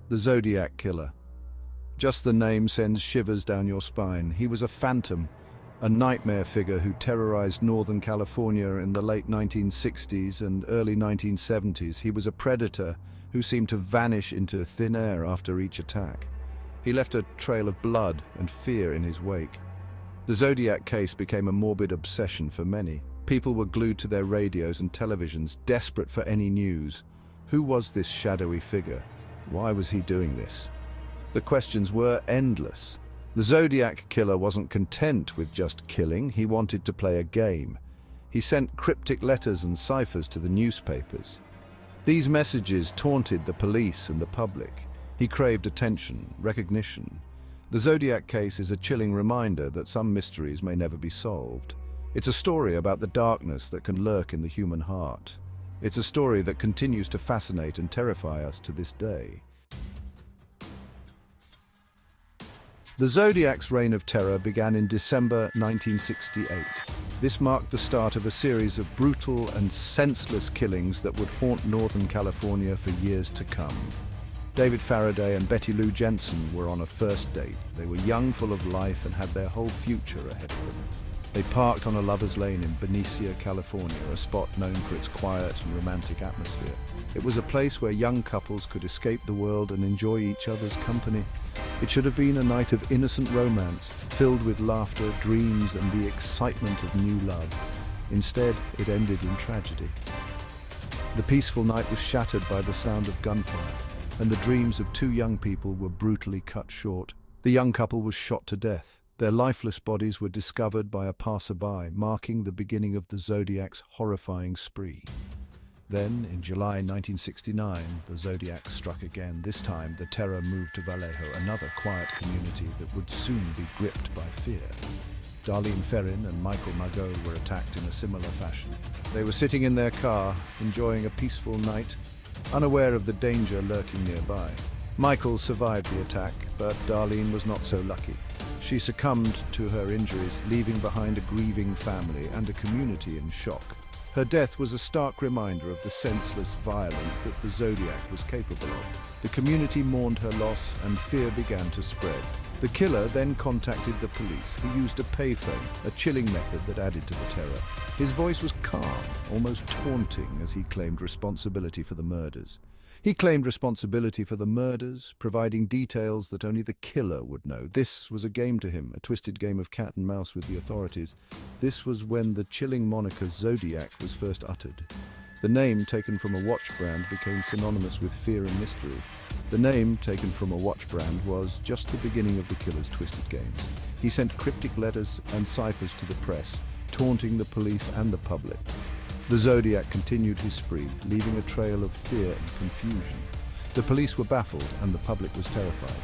The Zodiac Killer. Just the name sends shivers down your spine. He was a phantom, a nightmare figure who terrorized Northern California in the late 1960s and early 1970s. He was a predator who seemed to vanish into thin air after each attack. He left a trail of blood and fear in his wake. The Zodiac case became a morbid obsession for many. People were glued to their radios and televisions, desperate for any news. Who was this shadowy figure? Why was he doing this? The questions were endless. The Zodiac Killer wasn't content with just killing, he wanted to play a game. He sent cryptic letters and ciphers to the newspapers. These messages taunted the police and the public. He craved attention, recognition. The Zodiac case is a chilling reminder that some mysteries may never be solved. It's a story about the darkness that can lurk in the human heart. It's a story that continues to fascinate and terrify us to this day. The Zodiac's reign of terror began in December 1968. This marked the start of a series of brutal and senseless killings that would haunt Northern California for years to come. David Faraday and Betty Lou Jensen were on a first date. They were young, full of life, and had their whole future ahead of them. They parked on a lover's lane in Benicia, California, a spot known for its quiet and romantic atmosphere. It was a place where young couples could escape the world and enjoy each other's company. It should have been a night of innocent romance, filled with laughter, dreams, and the excitement of new love. Instead, it ended in tragedy. The peaceful night was shattered by the sound of gunfire, and the dreams of two young people were brutally cut short. The young couple was shot to death. Their lifeless bodies were discovered by a passerby, marking the beginning of the Zodiac's horrifying spree. Then, in July 1969, the Zodiac struck again. This time, the terror moved to Vallejo, another quiet community that would soon be gripped by fear. Darlene Ferrin and Michael Margot were attacked in a similar fashion. They were sitting in their car, enjoying a peaceful night, unaware of the danger lurking nearby. Michael survived the attack, but Darlene was not so lucky. She succumbed to her injuries, leaving behind a grieving family and a community in shock. Her death was a stark reminder of the senseless violence that the Zodiac was capable of. The community mourned her loss, and fear began to spread. The killer then contacted the police. He used a payphone, a chilling method that added to the terror. His voice was calm, almost taunting, as he claimed responsibility for the murders. He claimed responsibility for the murders, providing details that only the killer would know. This was a game to him, a twisted game of cat and mouse with the authorities. This was when the chilling moniker Zodiac was first uttered. The name, taken from a watch brand, became synonymous with fear and mystery. The name, taken from a watch brand, was just the beginning of the killer's twisted games. He sent cryptic letters and ciphers to the press, taunting the police and the public. The Zodiac continued his spree, leaving a trail of fear and confusion. The police were baffled and the public was terrified.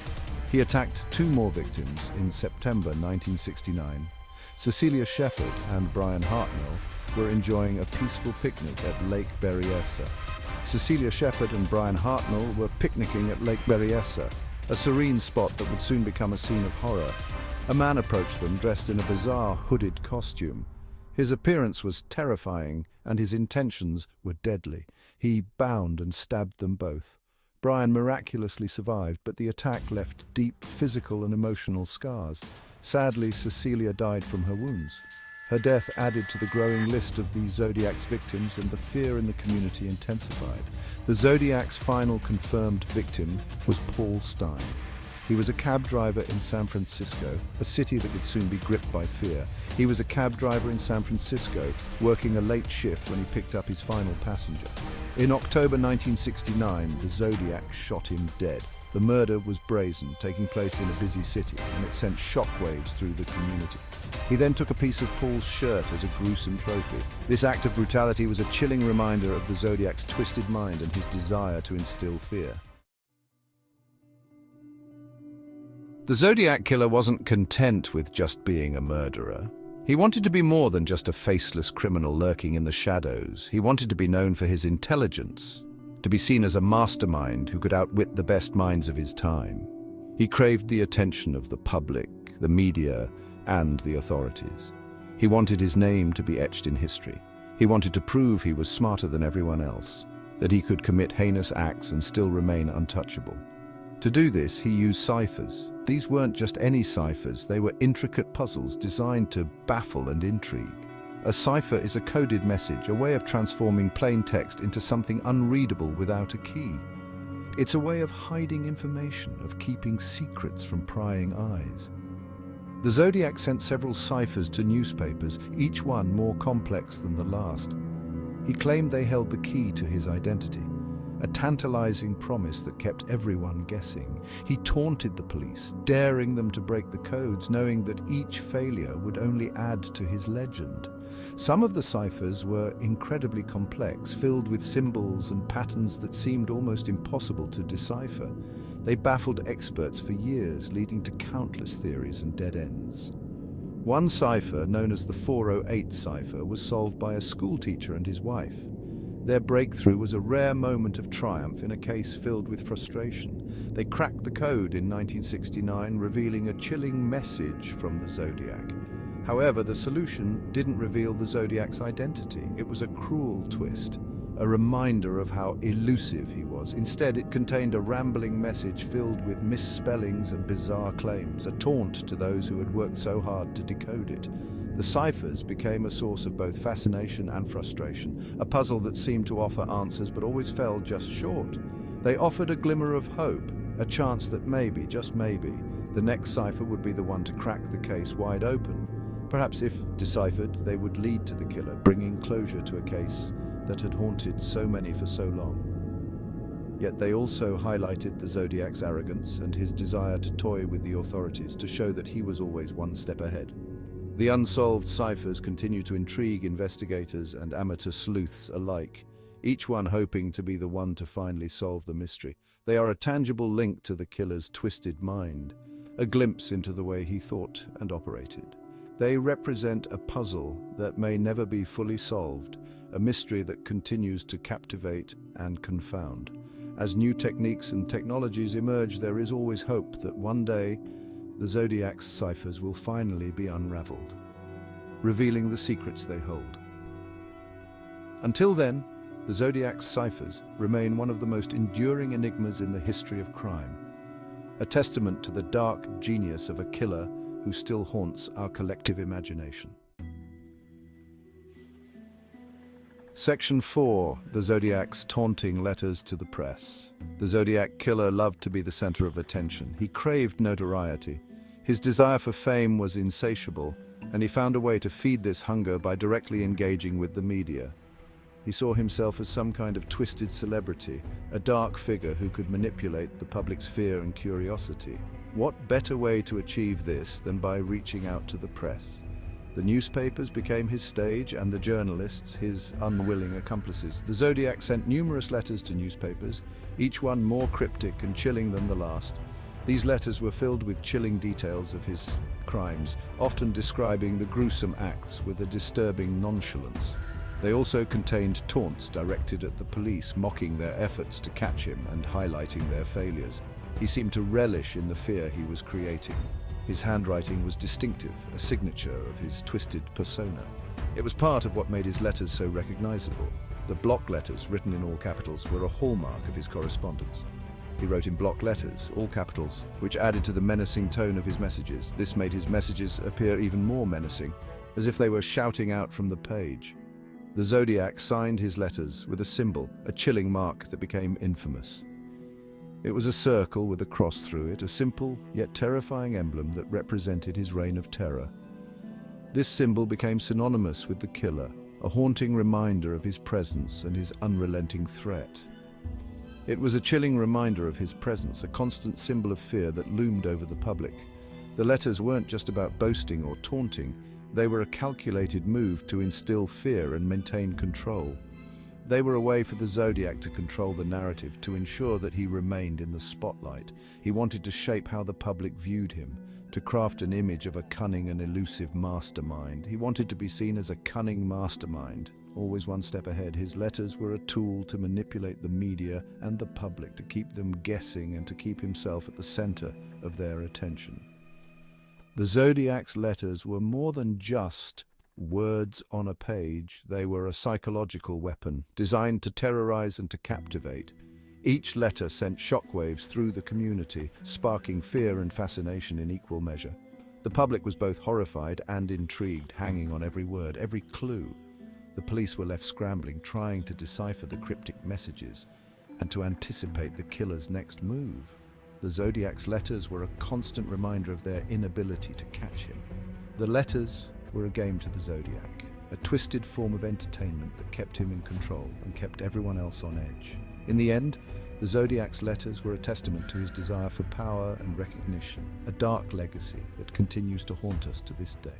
He attacked two more victims in September 1969. Cecilia Shepard and Brian Hartnell were enjoying a peaceful picnic at Lake Berryessa. Cecilia Shepard and Brian Hartnell were picnicking at Lake Berryessa, a serene spot that would soon become a scene of horror. A man approached them dressed in a bizarre hooded costume. His appearance was terrifying, and his intentions were deadly. He bound and stabbed them both. Brian miraculously survived, but the attack left deep physical and emotional scars. Sadly, Cecilia died from her wounds. Her death added to the growing list of the Zodiac's victims, and the fear in the community intensified. The Zodiac's final confirmed victim was Paul Stein. He was a cab driver in San Francisco, a city that would soon be gripped by fear. He was a cab driver in San Francisco, working a late shift when he picked up his final passenger. In October 1969, the Zodiac shot him dead. The murder was brazen, taking place in a busy city, and it sent shockwaves through the community. He then took a piece of Paul's shirt as a gruesome trophy. This act of brutality was a chilling reminder of the Zodiac's twisted mind and his desire to instill fear. The Zodiac Killer wasn't content with just being a murderer. He wanted to be more than just a faceless criminal lurking in the shadows. He wanted to be known for his intelligence, to be seen as a mastermind who could outwit the best minds of his time. He craved the attention of the public, the media, and the authorities. He wanted his name to be etched in history. He wanted to prove he was smarter than everyone else, that he could commit heinous acts and still remain untouchable. To do this, he used ciphers. These weren't just any ciphers, they were intricate puzzles designed to baffle and intrigue. A cipher is a coded message, a way of transforming plain text into something unreadable without a key. It's a way of hiding information, of keeping secrets from prying eyes. The Zodiac sent several ciphers to newspapers, each one more complex than the last. He claimed they held the key to his identity, a tantalizing promise that kept everyone guessing. He taunted the police, daring them to break the codes, knowing that each failure would only add to his legend. Some of the ciphers were incredibly complex, filled with symbols and patterns that seemed almost impossible to decipher. They baffled experts for years, leading to countless theories and dead ends. One cipher, known as the 408 cipher, was solved by a schoolteacher and his wife. Their breakthrough was a rare moment of triumph in a case filled with frustration. They cracked the code in 1969, revealing a chilling message from the Zodiac. However, the solution didn't reveal the Zodiac's identity. It was a cruel twist, a reminder of how elusive he was. Instead, it contained a rambling message filled with misspellings and bizarre claims, a taunt to those who had worked so hard to decode it. The ciphers became a source of both fascination and frustration, a puzzle that seemed to offer answers but always fell just short. They offered a glimmer of hope, a chance that maybe, just maybe, the next cipher would be the one to crack the case wide open. Perhaps if deciphered, they would lead to the killer, bringing closure to a case that had haunted so many for so long. Yet they also highlighted the Zodiac's arrogance and his desire to toy with the authorities, to show that he was always one step ahead. The unsolved ciphers continue to intrigue investigators and amateur sleuths alike, each one hoping to be the one to finally solve the mystery. They are a tangible link to the killer's twisted mind, a glimpse into the way he thought and operated. They represent a puzzle that may never be fully solved, a mystery that continues to captivate and confound. As new techniques and technologies emerge, there is always hope that one day the Zodiac's ciphers will finally be unraveled, revealing the secrets they hold. Until then, the Zodiac's ciphers remain one of the most enduring enigmas in the history of crime, a testament to the dark genius of a killer who still haunts our collective imagination. Section 4. The Zodiac's taunting letters to the press. The Zodiac Killer loved to be the center of attention. He craved notoriety. His desire for fame was insatiable, and he found a way to feed this hunger by directly engaging with the media. He saw himself as some kind of twisted celebrity, a dark figure who could manipulate the public's fear and curiosity. What better way to achieve this than by reaching out to the press? The newspapers became his stage, and the journalists his unwilling accomplices. The Zodiac sent numerous letters to newspapers, each one more cryptic and chilling than the last. These letters were filled with chilling details of his crimes, often describing the gruesome acts with a disturbing nonchalance. They also contained taunts directed at the police, mocking their efforts to catch him and highlighting their failures. He seemed to relish in the fear he was creating. His handwriting was distinctive, a signature of his twisted persona. It was part of what made his letters so recognizable. The block letters, written in all capitals, were a hallmark of his correspondence. He wrote in block letters, all capitals, which added to the menacing tone of his messages. This made his messages appear even more menacing, as if they were shouting out from the page. The Zodiac signed his letters with a symbol, a chilling mark that became infamous. It was a circle with a cross through it, a simple yet terrifying emblem that represented his reign of terror. This symbol became synonymous with the killer, a haunting reminder of his presence and his unrelenting threat. It was a chilling reminder of his presence, a constant symbol of fear that loomed over the public. The letters weren't just about boasting or taunting, they were a calculated move to instill fear and maintain control. They were a way for the Zodiac to control the narrative, to ensure that he remained in the spotlight. He wanted to shape how the public viewed him, to craft an image of a cunning and elusive mastermind. He wanted to be seen as a cunning mastermind, always one step ahead. His letters were a tool to manipulate the media and the public, to keep them guessing and to keep himself at the center of their attention. The Zodiac's letters were more than just words on a page. They were a psychological weapon, designed to terrorize and to captivate. Each letter sent shockwaves through the community, sparking fear and fascination in equal measure. The public was both horrified and intrigued, hanging on every word, every clue. The police were left scrambling, trying to decipher the cryptic messages and to anticipate the killer's next move. The Zodiac's letters were a constant reminder of their inability to catch him. The letters were a game to the Zodiac, a twisted form of entertainment that kept him in control and kept everyone else on edge. In the end, the Zodiac's letters were a testament to his desire for power and recognition, a dark legacy that continues to haunt us to this day.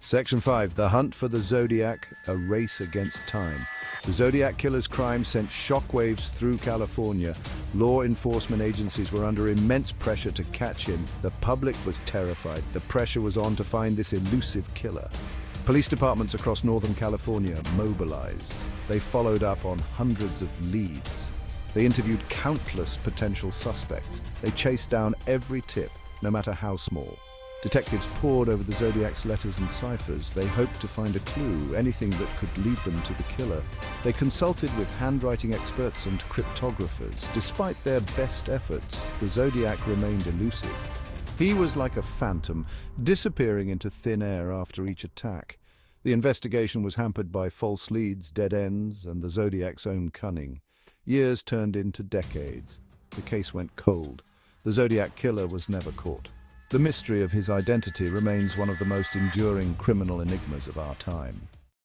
Section 5. The Hunt for the Zodiac, a race against time. The Zodiac Killer's crime sent shockwaves through California. Law enforcement agencies were under immense pressure to catch him. The public was terrified. The pressure was on to find this elusive killer. Police departments across Northern California mobilized. They followed up on hundreds of leads. They interviewed countless potential suspects. They chased down every tip, no matter how small. Detectives pored over the Zodiac's letters and ciphers. They hoped to find a clue, anything that could lead them to the killer. They consulted with handwriting experts and cryptographers. Despite their best efforts, the Zodiac remained elusive. He was like a phantom, disappearing into thin air after each attack. The investigation was hampered by false leads, dead ends, and the Zodiac's own cunning. Years turned into decades. The case went cold. The Zodiac Killer was never caught. The mystery of his identity remains one of the most enduring criminal enigmas of our time.